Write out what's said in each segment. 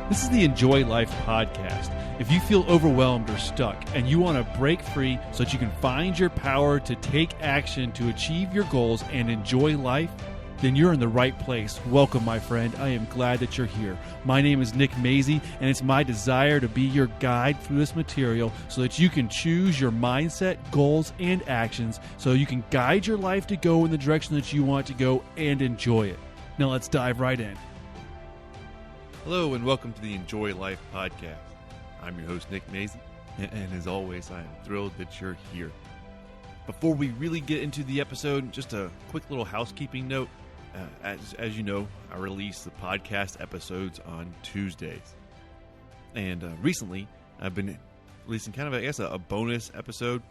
This is the Enjoy Life podcast. If you feel overwhelmed or stuck and you want to break free so that you can find your power to take action to achieve your goals and enjoy life, then you're in the right place. Welcome, my friend. I am glad that you're here. My name is Nick Maisie, and it's my desire to be your guide through this material so that you can choose your mindset, goals, and actions so you can guide your life to go in the direction that you want to go and enjoy it. Now let's dive right in. Hello and welcome to the Enjoy Life podcast. I'm your host, Nick Maisie, and as always, I am thrilled that you're here. Before we really get into the episode, just a quick little housekeeping note. As you know, I release the podcast episodes on Tuesdays. And recently, I've been releasing kind of, a bonus episode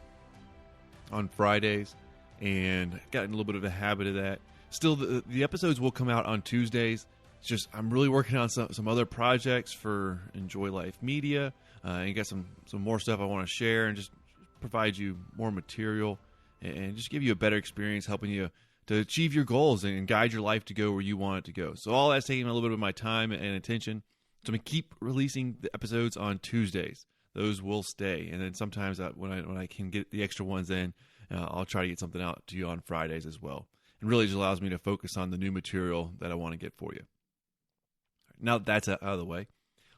on Fridays, and gotten a little bit of a habit of that. Still, the episodes will come out on Tuesdays. It's just I'm really working on some other projects for Enjoy Life Media, and got some more stuff I want to share and just provide you more material and just give you a better experience, helping you to achieve your goals and guide your life to go where you want it to go. So all that's taking a little bit of my time and attention. So I'm going to keep releasing the episodes on Tuesdays. Those will stay. And then sometimes when I can get the extra ones in, I'll try to get something out to you on Fridays as well. And really just allows me to focus on the new material that I want to get for you. Now that that's out of the way,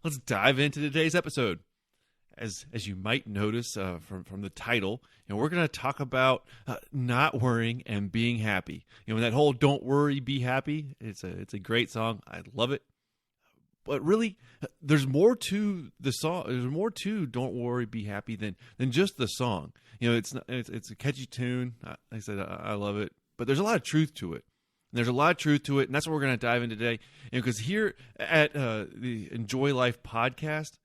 let's dive into today's episode. As you might notice from the title, we're going to talk about not worrying and being happy. That whole "Don't worry, be happy." It's a great song. I love it. But really, there's more to the song. There's more to "Don't worry, be happy" than just the song. It's a catchy tune. Like I said, I love it. But there's a lot of truth to it. And there's a lot of truth to it, and that's what we're going to dive in today. Because here at the Enjoy Life podcast,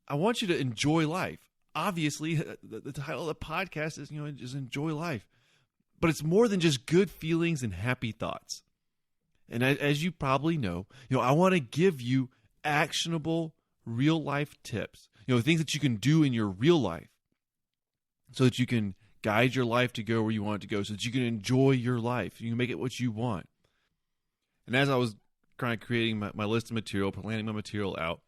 I want you to enjoy life. Obviously, the title of the podcast is, just enjoy life. But it's more than just good feelings and happy thoughts. And as you probably know, I want to give you actionable real life tips. Things that you can do in your real life so that you can guide your life to go where you want it to go, so that you can enjoy your life. You can make it what you want. And as I was kind of creating my list of material, planning my material out,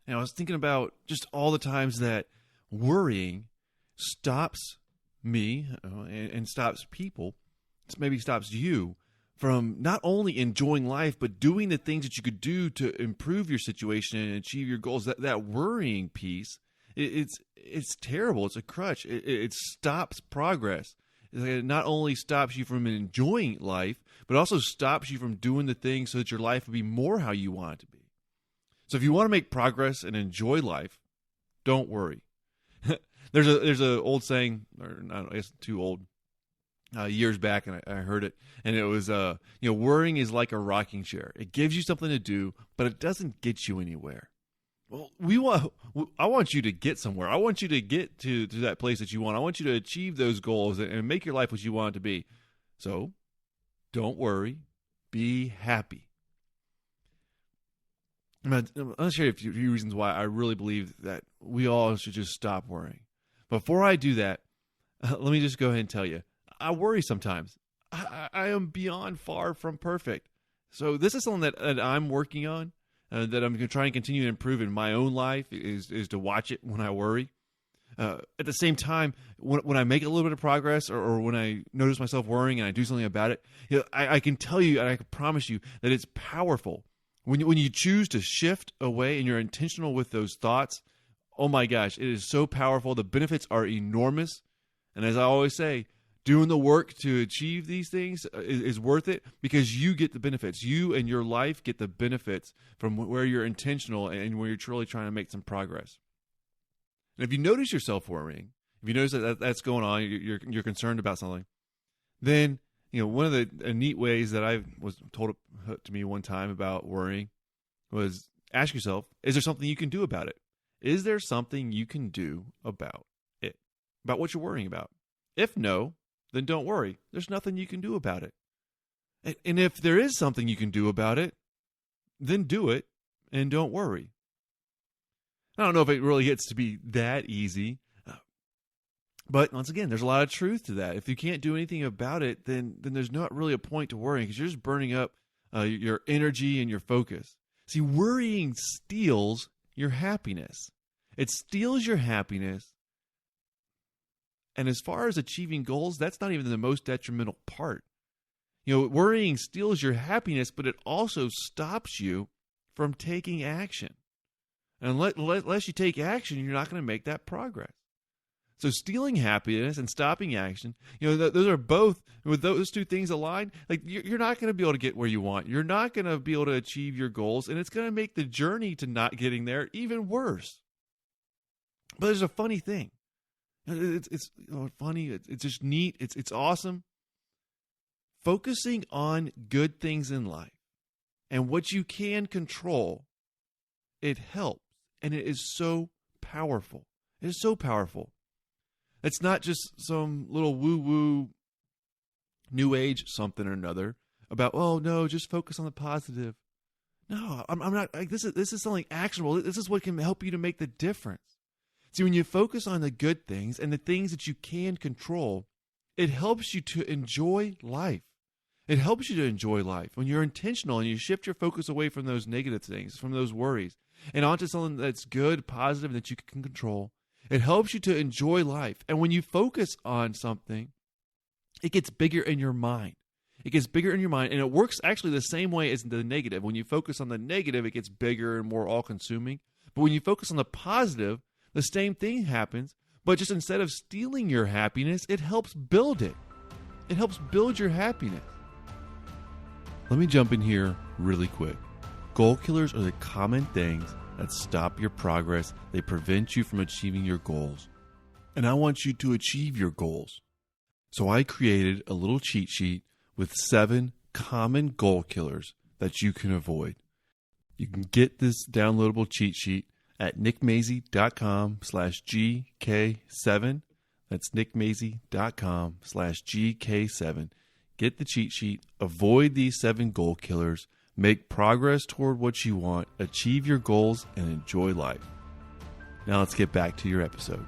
and I was thinking about just all the times that worrying stops me and stops people, maybe stops you from not only enjoying life, but doing the things that you could do to improve your situation and achieve your goals. That worrying piece, it's terrible. It's a crutch. It stops progress. It not only stops you from enjoying life, but also stops you from doing the things so that your life will be more how you want it to be. So if you want to make progress and enjoy life, don't worry. There's a old saying, or not, I guess too old, years back, and I heard it, and it was, worrying is like a rocking chair. It gives you something to do, but it doesn't get you anywhere. Well, I want you to get somewhere. I want you to get to that place that you want. I want you to achieve those goals and make your life what you want it to be. So, don't worry. Be happy. I'm going to share a few reasons why I really believe that we all should just stop worrying. Before I do that, let me just go ahead and tell you, I worry sometimes. I am beyond far from perfect. So this is something that I'm working on. That I'm going to try and continue to improve in my own life is to watch it when I worry. At the same time, when I make a little bit of progress or when I notice myself worrying and I do something about it, I can tell you and I can promise you that it's powerful. When you choose to shift away and you're intentional with those thoughts, oh my gosh, it is so powerful. The benefits are enormous. And as I always say, doing the work to achieve these things is worth it because you get the benefits. You and your life get the benefits from where you're intentional and where you're truly trying to make some progress. And if you notice yourself worrying, if you notice that that's going on, you're concerned about something, then one of the neat ways that I was told to me one time about worrying was ask yourself, is there something you can do about it? Is there something you can do about it, about what you're worrying about? If no, then don't worry. There's nothing you can do about it. And if there is something you can do about it, then do it and don't worry. I don't know if it really gets to be that easy. But once again, there's a lot of truth to that. If you can't do anything about it, then there's not really a point to worrying because you're just burning up your energy and your focus. See, worrying steals your happiness. It steals your happiness. And as far as achieving goals, that's not even the most detrimental part. Worrying steals your happiness, but it also stops you from taking action. And unless you take action, you're not going to make that progress. So stealing happiness and stopping action, those are both, with those two things aligned, like you're not going to be able to get where you want. You're not going to be able to achieve your goals, and it's going to make the journey to not getting there even worse. But there's a funny thing. It's funny. It's just neat. It's awesome. Focusing on good things in life and what you can control, it helps, and it is so powerful. It is so powerful. It's not just some little woo-woo, new age something or another about, oh no, just focus on the positive. No, I'm not. Like, this is something actionable. This is what can help you to make the difference. See, when you focus on the good things and the things that you can control, it helps you to enjoy life. It helps you to enjoy life when you're intentional and you shift your focus away from those negative things, from those worries, and onto something that's good, positive, that you can control. It helps you to enjoy life. And when you focus on something, it gets bigger in your mind. It gets bigger in your mind, and it works actually the same way as the negative. When you focus on the negative, it gets bigger and more all-consuming. But when you focus on the positive, the same thing happens, but just instead of stealing your happiness, it helps build it. It helps build your happiness. Let me jump in here really quick. Goal killers are the common things that stop your progress. They prevent you from achieving your goals. And I want you to achieve your goals. So I created a little cheat sheet with 7 common goal killers that you can avoid. You can get this downloadable cheat sheet at nickmazy.com/GK7. That's nickmazy.com/GK7. Get the cheat sheet. Avoid these 7 goal killers. Make progress toward what you want. Achieve your goals and enjoy life. Now let's get back to your episode.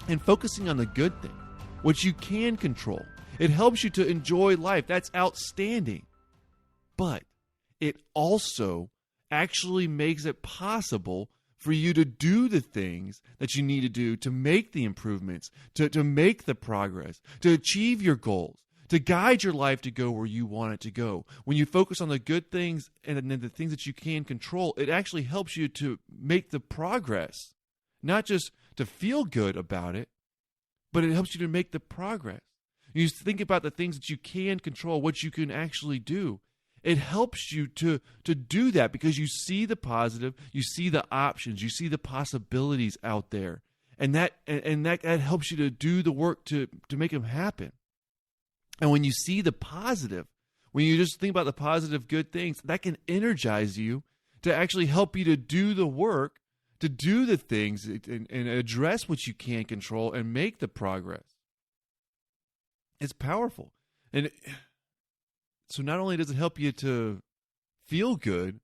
And focusing on the good thing, what you can control. It helps you to enjoy life. That's outstanding. But it also actually makes it possible for you to do the things that you need to do to make the improvements, to make the progress, to achieve your goals, to guide your life to go where you want it to go. When you focus on the good things and the things that you can control, it actually helps you to make the progress, not just to feel good about it, but it helps you to make the progress. You think about the things that you can control, what you can actually do. It helps you to do that because you see the positive, you see the options, you see the possibilities out there. And that helps you to do the work to make them happen. And when you see the positive, when you just think about the positive, good things, that can energize you to actually help you to do the work, to do the things and address what you can control and make the progress. It's powerful. And so not only does it help you to feel good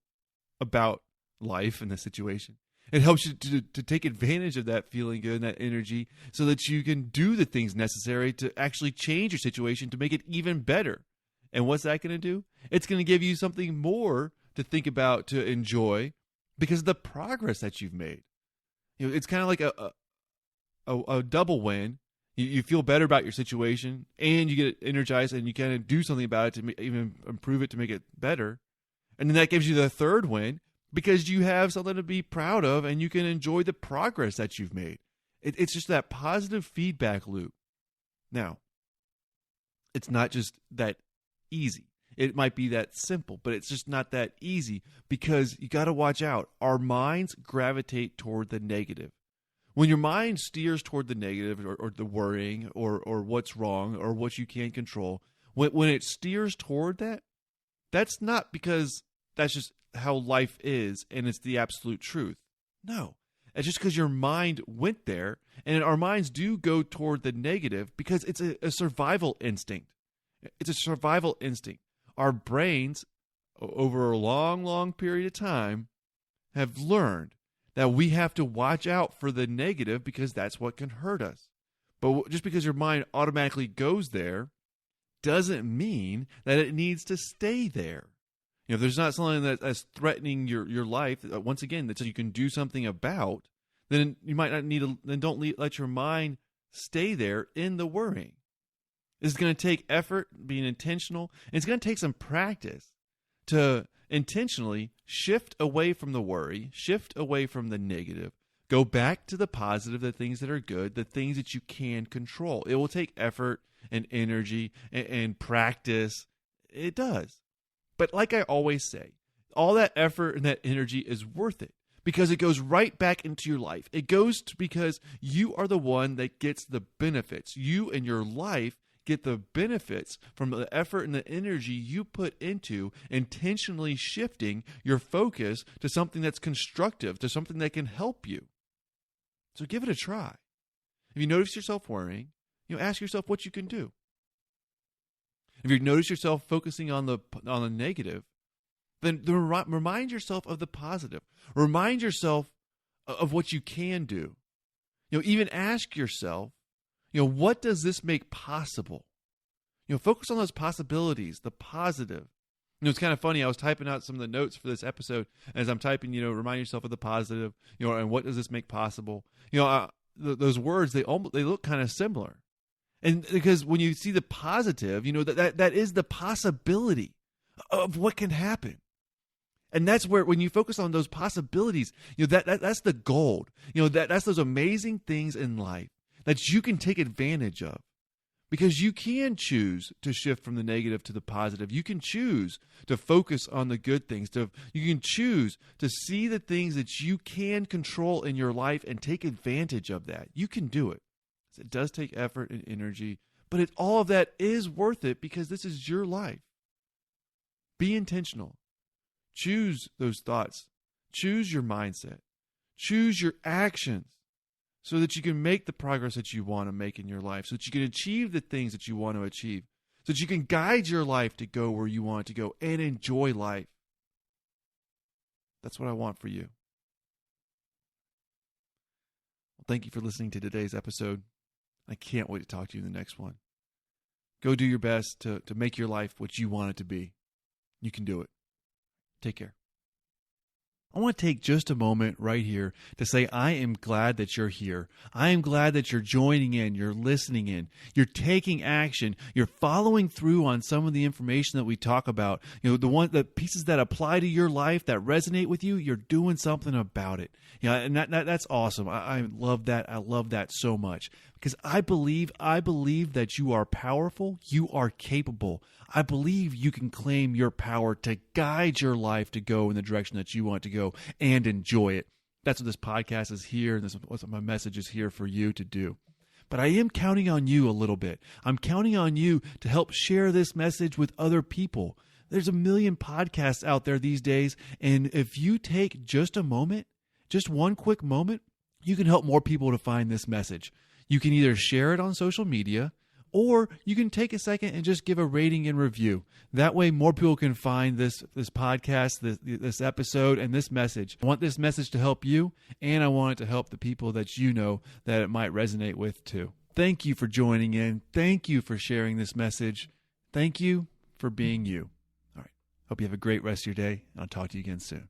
about life and the situation, it helps you to take advantage of that feeling good and that energy so that you can do the things necessary to actually change your situation to make it even better. And what's that going to do? It's going to give you something more to think about, to enjoy, because of the progress that you've made. It's kind of like a double win. You feel better about your situation, and you get energized, and you kind of do something about it to even improve it, to make it better. And then that gives you the third win, because you have something to be proud of, and you can enjoy the progress that you've made. It's just that positive feedback loop. Now, it's not just that easy. It might be that simple, but it's just not that easy, because you got to watch out. Our minds gravitate toward the negative. When your mind steers toward the negative or the worrying or what's wrong or what you can't control, when it steers toward that, that's not because that's just how life is and it's the absolute truth. No, it's just because your mind went there, and our minds do go toward the negative because it's a survival instinct. It's a survival instinct. Our brains, over a long, long period of time, have learned that we have to watch out for the negative because that's what can hurt us. But just because your mind automatically goes there doesn't mean that it needs to stay there. If there's not something that's threatening your life, once again, that you can do something about, then you might not need to, then don't let your mind stay there in the worrying. This is going to take effort, being intentional, and it's going to take some practice to intentionally shift away from the worry, shift away from the negative, go back to the positive, the things that are good, the things that you can control. It will take effort and energy and practice. It does. But like I always say, all that effort and that energy is worth it because it goes right back into your life. It goes because you are the one that gets the benefits. You and your life get the benefits from the effort and the energy you put into intentionally shifting your focus to something that's constructive, to something that can help you. So give it a try. If you notice yourself worrying, ask yourself what you can do. If you notice yourself focusing on the negative, then remind yourself of the positive. Remind yourself of what you can do. Even ask yourself, what does this make possible? Focus on those possibilities, the positive. It's kind of funny. I was typing out some of the notes for this episode. As I'm typing, remind yourself of the positive, and what does this make possible? Those words, they look kind of similar. And because when you see the positive, that is the possibility of what can happen. And that's where, when you focus on those possibilities, that's the gold. That's those amazing things in life that you can take advantage of. Because you can choose to shift from the negative to the positive. You can choose to focus on the good things. You can choose to see the things that you can control in your life and take advantage of that. You can do it. It does take effort and energy, but all of that is worth it because this is your life. Be intentional. Choose those thoughts. Choose your mindset. Choose your actions so that you can make the progress that you want to make in your life, so that you can achieve the things that you want to achieve, so that you can guide your life to go where you want it to go and enjoy life. That's what I want for you. Well, thank you for listening to today's episode. I can't wait to talk to you in the next one. Go do your best to make your life what you want it to be. You can do it. Take care. I want to take just a moment right here to say I am glad that you're here. I am glad that you're joining in, you're listening in, you're taking action, you're following through on some of the information that we talk about. The pieces that apply to your life, that resonate with you, you're doing something about it. And that's awesome. I love that. I love that so much because I believe that you are powerful, you are capable. I believe you can claim your power to guide your life to go in the direction that you want to go and enjoy it. That's what this podcast is here, and this is what my message is here for you to do. But I am counting on you a little bit. I'm counting on you to help share this message with other people. There's a million podcasts out there these days, and if you take just a moment, just one quick moment, you can help more people to find this message. You can either share it on social media, or you can take a second and just give a rating and review. That way more people can find this podcast, this episode, and this message. I want this message to help you, and I want it to help the people that you know that it might resonate with too. Thank you for joining in. Thank you for sharing this message. Thank you for being you. All right. Hope you have a great rest of your day. I'll talk to you again soon.